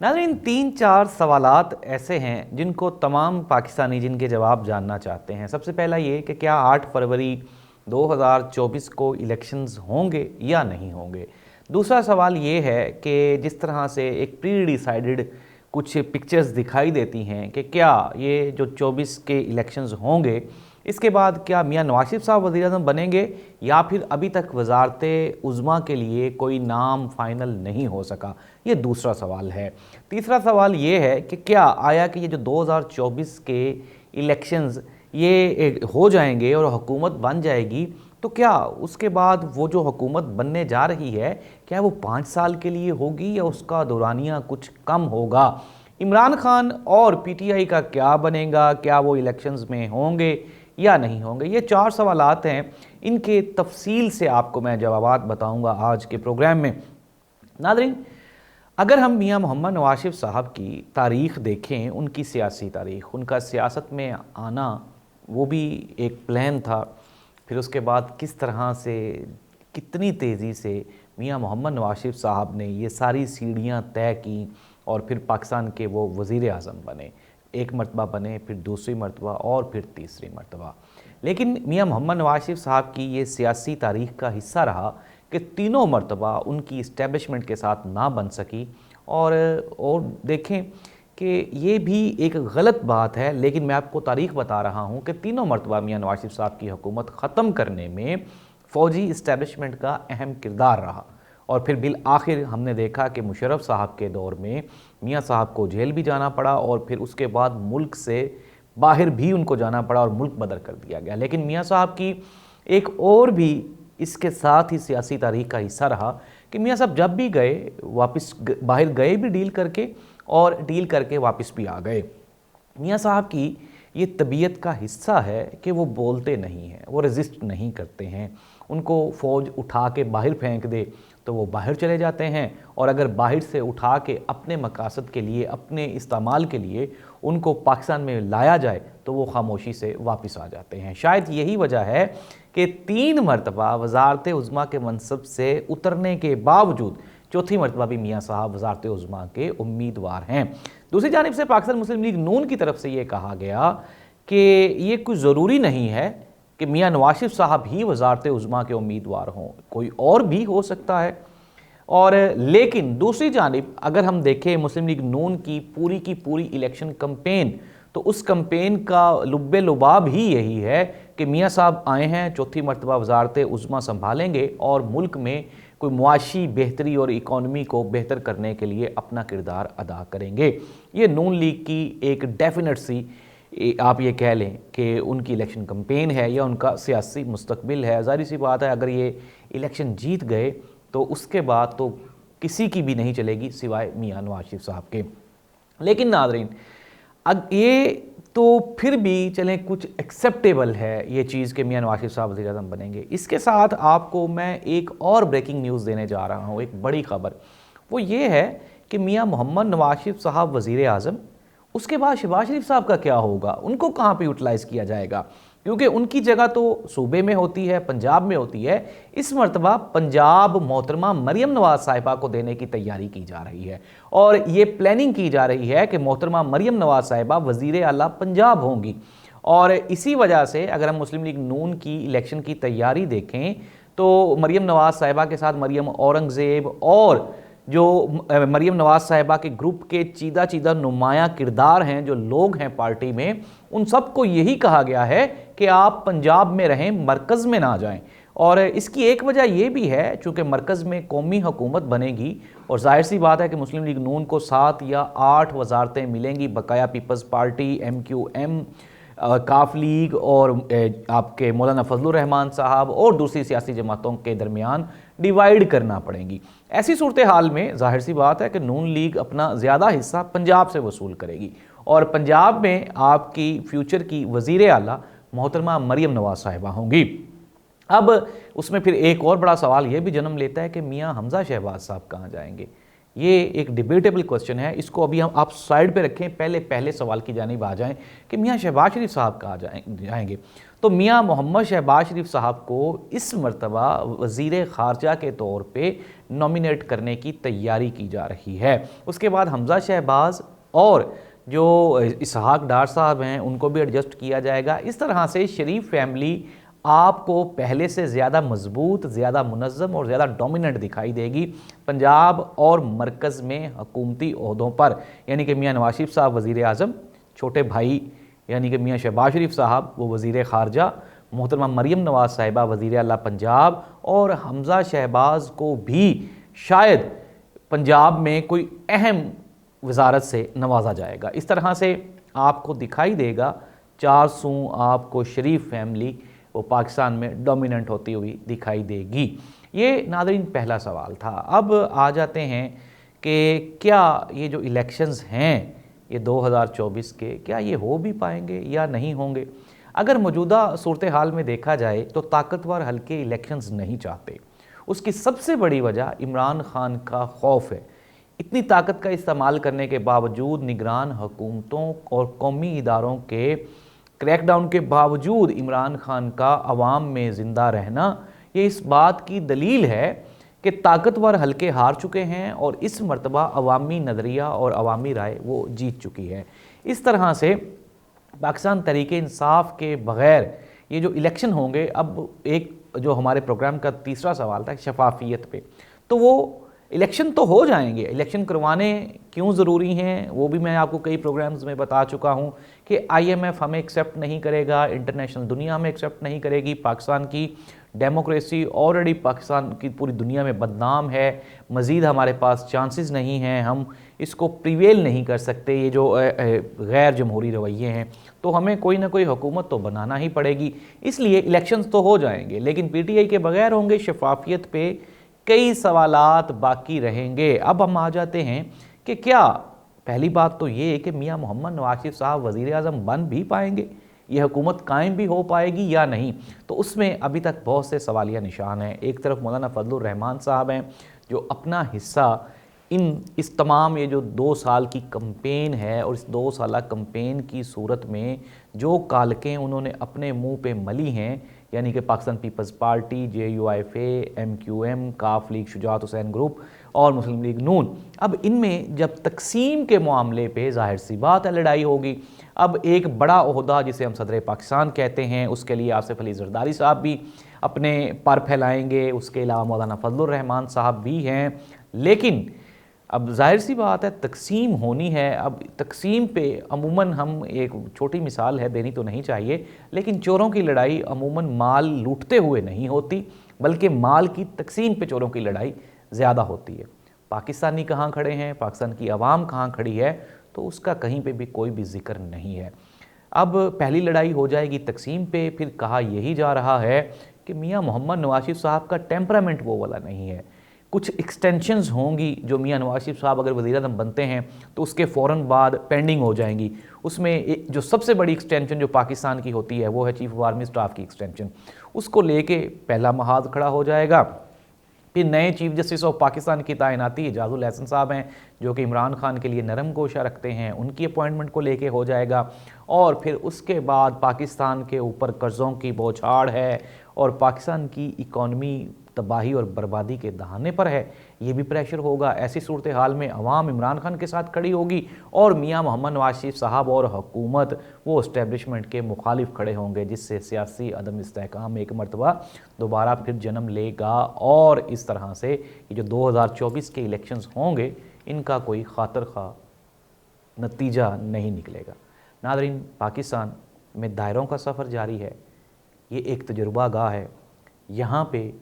नाज़रीन, 3-4 सवालात ऐसे हैं जिनको तमाम पाकिस्तानी जिनके जवाब जानना चाहते हैं। सबसे पहला ये कि क्या 8 फरवरी 2024 को इलेक्शंस होंगे या नहीं होंगे। दूसरा सवाल ये है कि जिस तरह से एक प्री डिसाइडेड कुछ पिक्चर्स दिखाई देती हैं कि क्या ये जो 24 के इलेक्शंस होंगे, इसके बाद क्या मियां नवाज शरीफ साहब वज़ीर-ए-आज़म बनेंगे या फिर अभी तक वज़ारत-ए-उज़्मा के लिए कोई नाम फाइनल नहीं हो सका। ये दूसरा सवाल है। तीसरा सवाल ये है कि क्या आया कि ये जो 2024 के इलेक्शंस ये हो जाएंगे और हुकूमत बन जाएगी, तो क्या उसके बाद वो जो हुकूमत बनने जा रही है, क्या वो 5 साल के लिए होगी या उसका दौरानिया कुछ कम होगा। इमरान खान और पीटीआई का क्या बनेगा, क्या वो इलेक्शंस में होंगे या नहीं होंगे। ये 4 सवालात हैं, इनके तफसील से आपको मैं जवाबात बताऊंगा आज के प्रोग्राम में। नाज़रीन, अगर हम मियां मोहम्मद नवाज शरीफ साहब की तारीख़ देखें, उनकी सियासी तारीख़, उनका सियासत में आना वो भी एक प्लान था। फिर उसके बाद किस तरह से, कितनी तेज़ी से मियां मोहम्मद नवाज शरीफ साहब ने ये सारी सीढ़ियाँ तय की और फिर पाकिस्तान के वो वज़ीर-ए-आज़म बने। एक मरतबा बने, फिर दूसरी मरतबा और फिर तीसरी मरतबा। लेकिन मियां मोहम्मद नवाज शरीफ साहब की ये सियासी तारीख़ का हिस्सा रहा कि तीनों मरतबा उनकी इस्टेब्लिशमेंट के साथ ना बन सकी। और देखें कि ये भी एक गलत बात है, लेकिन मैं आपको तारीख़ बता रहा हूँ कि तीनों मरतबा मियां नवाज शरीफ साहब की हुकूमत ख़त्म करने में फ़ौजी इस्टेब्लिशमेंट का अहम किरदार रहा। और फिर बिल आखिर हमने देखा कि मुशर्रफ साहब के दौर में मियां साहब को जेल भी जाना पड़ा और फिर उसके बाद मुल्क से बाहर भी उनको जाना पड़ा और मुल्क बदर कर दिया गया। लेकिन मियां साहब की एक और भी इसके साथ ही सियासी तारीख़ का हिस्सा रहा कि मियां साहब जब भी गए वापस बाहर गए भी डील करके और डील करके वापस भी आ गए। मियां साहब की ये तबीयत का हिस्सा है कि वो बोलते नहीं हैं, वो रेजिस्ट नहीं करते हैं। उनको फ़ौज उठा के बाहर फेंक दे तो वो बाहर चले जाते हैं, और अगर बाहर से उठा के अपने मकासद के लिए, अपने इस्तेमाल के लिए उनको पाकिस्तान में लाया जाए तो वो खामोशी से वापस आ जाते हैं। शायद यही वजह है कि 3 मरतबा वज़ारत-ए-उज़्मा के मनसब से उतरने के बावजूद चौथी मरतबा भी मियां साहब वज़ारत-ए-उज़्मा के उम्मीदवार हैं। दूसरी जानिब से पाकिस्तान मुस्लिम लीग नून की तरफ से ये कहा गया कि ये कुछ ज़रूरी नहीं है कि मियां नवाज शरीफ साहब ही वज़ारत-ए-उज़्मा के उम्मीदवार हों, कोई और भी हो सकता है। और लेकिन दूसरी जानिब अगर हम देखें मुस्लिम लीग नून की पूरी इलेक्शन कैंपेन, तो उस कैंपेन का लुब्बे लुबाब ही यही है कि मियां साहब आए हैं, चौथी मरतबा वज़ारत-ए-उज़्मा संभालेंगे और मुल्क में कोई मुआशी बेहतरी और इकॉनमी को बेहतर करने के लिए अपना किरदार अदा करेंगे। ये नून लीग की एक डेफिनेट सी आप ये कह लें कि उनकी इलेक्शन कैंपेन है या उनका सियासी मुस्तकबिल है। ज़ाहिर सी बात है, अगर ये इलेक्शन जीत गए तो उसके बाद तो किसी की भी नहीं चलेगी सिवाय मियां नवाज शरीफ साहब के। लेकिन नाज़रीन, अब ये तो फिर भी चलें कुछ एक्सेप्टेबल है ये चीज़ कि मियां नवाज शरीफ साहब वज़ीर-ए-आज़म बनेंगे। इसके साथ आपको मैं एक और ब्रेकिंग न्यूज़ देने जा रहा हूँ, एक बड़ी ख़बर। वो ये है कि मियां मोहम्मद नवाज शरीफ साहब वज़ीर-ए-आज़म, उसके बाद शहबाज शरीफ साहब का क्या होगा, उनको कहाँ पे यूटिलाइज़ किया जाएगा, क्योंकि उनकी जगह तो सूबे में होती है, पंजाब में होती है। इस मरतबा पंजाब मोहतरमा मरियम नवाज़ साहिबा को देने की तैयारी की जा रही है और ये प्लानिंग की जा रही है कि मोहतरमा मरियम नवाज़ साहिबा वज़ीर आला पंजाब होंगी। और इसी वजह से अगर हम मुस्लिम लीग नून की इलेक्शन की तैयारी देखें तो मरियम नवाज़ साहिबा के साथ मरियम औरंगज़ेब और जो मरियम नवाज़ साहिबा के ग्रुप के चीदा नुमाया किरदार हैं, जो लोग हैं पार्टी में, उन सबको यही कहा गया है कि आप पंजाब में रहें, मरकज़ में ना जाएं। और इसकी एक वजह यह भी है चूँकि मरकज़ में कौमी हुकूमत बनेगी और जाहिर सी बात है कि मुस्लिम लीग नून को 7 या 8 वजारतें मिलेंगी। बकाया peoples party, MQM, Qaf league और आपके मौलाना फजलुर रहमान साहब और दूसरी सियासी जमातों के दरमियान डिवाइड करना पड़ेंगी। ऐसी सूरत हाल में जाहिर सी बात है कि नून लीग अपना ज़्यादा हिस्सा पंजाब से वसूल करेगी और पंजाब में आपकी फ्यूचर की वज़ीर आला मोहतरमा मरियम नवाज़ साहिबा होंगी। अब उसमें फिर एक और बड़ा सवाल यह भी जन्म लेता है कि मियाँ हमज़ा शहबाज साहब कहाँ जाएंगे, ये एक डिबेटेबल क्वेश्चन है, इसको अभी हम आप साइड पे रखें, पहले सवाल की जानिब आ जाएं कि मियाँ शहबाज शरीफ साहब कहाँ जाएंगे। तो मियाँ मोहम्मद शहबाज शरीफ साहब को इस मरतबा वज़ीर ख़ारजा के तौर पे नॉमिनेट करने की तैयारी की जा रही है। उसके बाद हमज़ा शहबाज और जो इसहाक डार साहब हैं उनको भी एडजस्ट किया जाएगा। इस तरह से शरीफ फैमिली आपको पहले से ज़्यादा मजबूत, ज़्यादा मुनज़्ज़म और ज़्यादा डोमिनेंट दिखाई देगी पंजाब और मरकज़ में हुकूमती ओहदों पर। यानी कि मियाँ नवाज शरीफ साहब वज़ीर आज़म, छोटे भाई यानी कि मियाँ शहबाज शरीफ साहब वो वज़ीर ख़ारजा, मोहतरमा मरीम नवाज़ साहिबा वज़ीर आला पंजाब, और हमज़ा शहबाज को भी शायद पंजाब में कोई अहम वजारत से नवाजा जाएगा। इस तरह से आपको दिखाई देगा 4 आपको शरीफ फैमिली वो पाकिस्तान में डोमिनेंट होती हुई दिखाई देगी। ये नाज़रीन पहला सवाल था। अब आ जाते हैं कि क्या ये जो इलेक्शंस हैं ये 2024 के, क्या ये हो भी पाएंगे या नहीं होंगे। अगर मौजूदा सूरत हाल में देखा जाए तो ताकतवर हल्के इलेक्शंस नहीं चाहते। उसकी सबसे बड़ी वजह इमरान खान का खौफ है। इतनी ताकत का इस्तेमाल करने के बावजूद, निगरान हुकूमतों और कौमी इदारों के क्रैकडाउन के बावजूद इमरान खान का अवाम में ज़िंदा रहना, ये इस बात की दलील है कि ताकतवर हल्के हार चुके हैं और इस मरतबा अवामी नज़रिया और अवामी राय वो जीत चुकी है। इस तरह से पाकिस्तान तहरीक इंसाफ के बग़ैर ये जो इलेक्शन होंगे, अब एक जो हमारे प्रोग्राम का तीसरा सवाल था शफाफियत पे, तो वो इलेक्शन तो हो जाएंगे। इलेक्शन करवाने क्यों ज़रूरी हैं वो भी मैं आपको कई प्रोग्राम्स में बता चुका हूं कि IMF हमें एक्सेप्ट नहीं करेगा, इंटरनेशनल दुनिया हमें एक्सेप्ट नहीं करेगी। पाकिस्तान की डेमोक्रेसी ऑलरेडी पाकिस्तान की पूरी दुनिया में बदनाम है। मज़ीद हमारे पास चांसेस नहीं हैं, हम इसको प्रिवेल नहीं कर सकते। ये जो गैर जमहूरी रवैये हैं, तो हमें कोई ना कोई हुकूमत तो बनाना ही पड़ेगी। इसलिए इलेक्शंस तो हो जाएंगे, लेकिन PTI के बगैर होंगे। शफाफियत पे कई सवालात बाकी रहेंगे। अब हम आ जाते हैं कि क्या, पहली बात तो ये है कि मियाँ मोहम्मद नवाज शरीफ साहब वज़ीर आज़म बन भी पाएंगे, ये हुकूमत कायम भी हो पाएगी या नहीं। तो उसमें अभी तक बहुत से सवालिया निशान हैं। एक तरफ मौलाना फजलुर रहमान साहब हैं जो अपना हिस्सा इस तमाम ये जो 2 साल की कैंपेन है और इस 2 साल कैंपेन की सूरत में जो कालकें उन्होंने अपने मुंह पे मली हैं, यानी कि Pakistan Peoples Party, JUIFA, MQM, Qaf League, Shujaat Hussain group और मुस्लिम लीग नून, अब इनमें जब तकसीम के मामले पे ज़ाहिर सी बात है लड़ाई होगी। अब एक बड़ा ओहदा जिसे हम सदर पाकिस्तान कहते हैं, उसके लिए आसिफ अली जरदारी साहब भी अपने पर फैलाएंगे, उसके अलावा मौलाना फजलुर रहमान साहब भी हैं। लेकिन अब जाहिर सी बात है तकसीम होनी है। अब तकसीम पे अमूमन हम, एक छोटी मिसाल है, देनी तो नहीं चाहिए, लेकिन चोरों की लड़ाई अमूमन माल लूटते हुए नहीं होती, बल्कि माल की तकसीम पे चोरों की लड़ाई ज़्यादा होती है। पाकिस्तानी कहाँ खड़े हैं, पाकिस्तान की आवाम कहाँ खड़ी है, तो उसका कहीं पे भी कोई भी जिक्र नहीं है। अब पहली लड़ाई हो जाएगी तकसीम पे। फिर कहा यही जा रहा है कि मियाँ मोहम्मद नवाज शरीफ साहब का टेम्परामेंट वो वाला नहीं है। कुछ एक्सटेंशंस होंगी जो मियाँ नवाज शरीफ साहब अगर वज़ीर आज़म बनते हैं तो उसके फ़ौरन बाद पेंडिंग हो जाएंगी। उसमें जो सबसे बड़ी एक्सटेंशन जो पाकिस्तान की होती है वो है चीफ ऑफ आर्मी स्टाफ की एक्सटेंशन। उसको लेके पहला महाज खड़ा हो जाएगा। फिर नए चीफ जस्टिस ऑफ पाकिस्तान की तैनाती एजाजुल हसन साहब हैं जो कि इमरान खान के लिए नरम गोशा रखते हैं, उनकी अपॉइंटमेंट को लेके हो जाएगा। और फिर उसके बाद पाकिस्तान के ऊपर कर्ज़ों की बौछार है और पाकिस्तान की इकॉनमी तबाही और बर्बादी के दहाने पर है, ये भी प्रेशर होगा। ऐसी सूरत हाल में अवाम इमरान खान के साथ खड़ी होगी और मियाँ मोहम्मद नवाज शरीफ साहब और हुकूमत वो इस्टेब्लिशमेंट के मुखालिफ खड़े होंगे, जिससे सियासी अदम इस्तेहकाम एक मरतबा दोबारा फिर जन्म लेगा। और इस तरह से ये जो 2024 के इलेक्शंस होंगे इनका कोई खातर खा नतीजा नहीं निकलेगा। नादरीन, पाकिस्तान में दायरों का सफ़र जारी है। ये एक तजुर्बा गाह है। यहाँ पे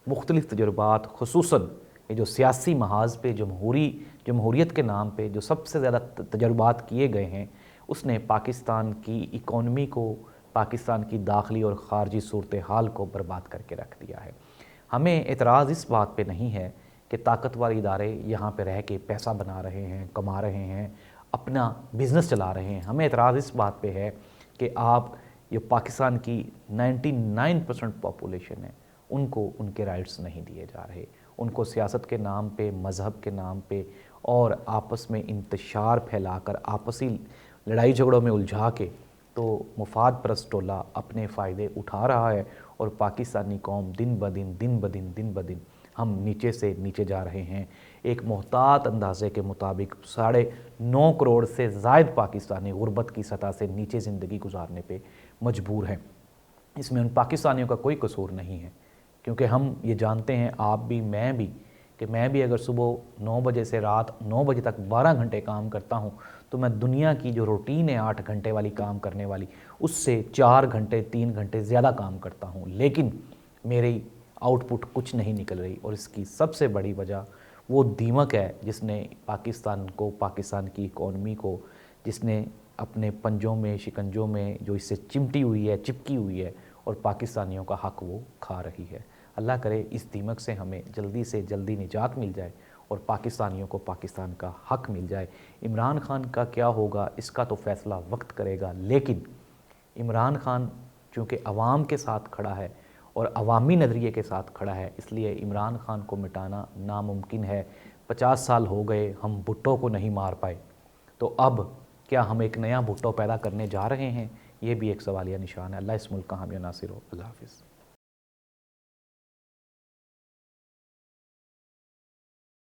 मुख्तलिफ़ तजुर्बात, खुसूसन ये जो सियासी महाज पे जमहूरियत के नाम पे जो सबसे ज़्यादा तजुर्बात किए गए हैं, उसने पाकिस्तान की इकॉनमी को, पाकिस्तान की दाखिली और ख़ारजी सूरत हाल को बर्बाद करके रख दिया है। हमें एतराज़ इस बात पे नहीं है कि ताकतवर इदारे यहाँ पे रह के पैसा बना रहे हैं, कमा रहे हैं, अपना बिज़नेस चला रहे हैं। हमें एतराज़ इस बात पे है कि आप ये पाकिस्तान की 99% पॉपुलेशन है, उनको उनके राइट्स नहीं दिए जा रहे, उनको सियासत के नाम पे, मज़हब के नाम पे और आपस में इंतशार फैलाकर आपसी लड़ाई झगड़ों में उलझा के तो मुफाद परस्त टोला अपने फ़ायदे उठा रहा है और पाकिस्तानी कौम दिन ब दिन हम नीचे से नीचे जा रहे हैं। एक मोहतात अंदाजे के मुताबिक 9.5 करोड़ से ज़ायद पाकिस्तानी गुर्बत की सतह से नीचे ज़िंदगी गुजारने पे मजबूर हैं। इसमें उन पाकिस्तानियों का कोई कसूर नहीं है, क्योंकि हम ये जानते हैं, आप भी मैं भी, कि मैं भी अगर सुबह 9 बजे से रात 9 बजे तक 12 घंटे काम करता हूँ तो मैं दुनिया की जो रूटीन है 8 घंटे वाली काम करने वाली, उससे 4 घंटे 3 घंटे ज़्यादा काम करता हूँ, लेकिन मेरी आउटपुट कुछ नहीं निकल रही। और इसकी सबसे बड़ी वजह वो दीमक है जिसने पाकिस्तान को, पाकिस्तान की इकॉनमी को, जिसने अपने पंजों में, शिकंजों में जो इससे चिमटी हुई है, चिपकी हुई है, और पाकिस्तानियों का हक वो खा रही है। अल्लाह करे इस दीमक से हमें जल्दी से जल्दी निजात मिल जाए और पाकिस्तानियों को पाकिस्तान का हक मिल जाए। इमरान खान का क्या होगा इसका तो फ़ैसला वक्त करेगा, लेकिन इमरान खान चूँकि अवाम के साथ खड़ा है और अवामी नज़रिए के साथ खड़ा है, इसलिए इमरान खान को मिटाना नामुमकिन है। 50 साल हो गए हम भुट्टो को नहीं मार पाए, तो अब क्या हम एक नया भुट्टो पैदा करने जा रहे हैं? ये भी एक सवालिया निशान है। अल्लाह इस मुल्क का हामी नासिर हो। अल्लाह हाफ़िज़।